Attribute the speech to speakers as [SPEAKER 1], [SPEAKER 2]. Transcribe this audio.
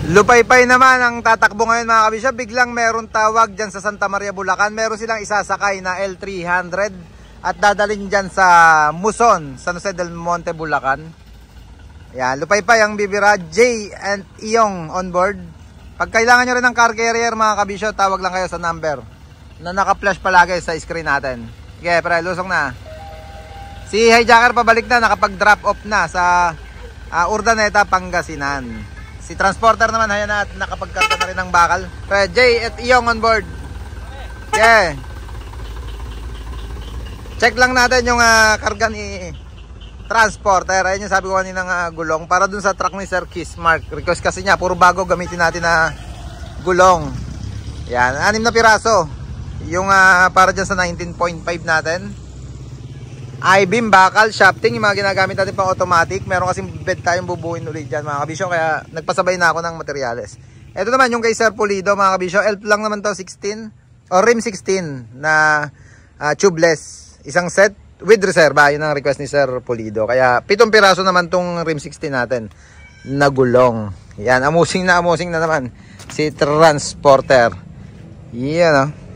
[SPEAKER 1] Lupaypay naman ang tatakbo ngayon mga kabisyo. Biglang meron tawag dyan sa Santa Maria, Bulacan. Meron silang isasakay na L300 at dadalhin dyan sa Muson, San Jose del Monte, Bulacan. Yan, Lupaypay ang bibira. Jay and Iyong on board. Pag kailangan nyo rin ng car carrier mga kabisyo, tawag lang kayo sa number na naka-flash palagi sa screen natin. Okay, pre, lusong na. Si hijacker pabalik na, nakapag-drop off na sa Urdaneta, Pangasinan. Si transporter naman, ayan na, nakapagkarga na rin ng bakal. Pre, Jay at Iyong on board. Okay. Check lang natin yung karga ni transporter. Ayun yung sabi ko kanina ng gulong. Para dun sa truck ni Sir Kismark. Request kasi niya, puro bago gamitin natin na gulong. Yan, 6 na piraso. Yung para dyan sa 19.5 natin. I-beam, bakal, shafting, yung mga ginagamit natin pang automatic. Meron kasing bed tayong bubuin ulit dyan mga kabisyo. Kaya nagpasabay na ako ng materyales. Ito naman yung kay Sir Pulido mga kabisyo. Elf lang naman to, 16 o rim 16 na tubeless. Isang set with reserva. Yun ang request ni Sir Pulido. Kaya 7 piraso naman tong rim 16 natin na gulong. Yan, amusing na naman si transporter. Yan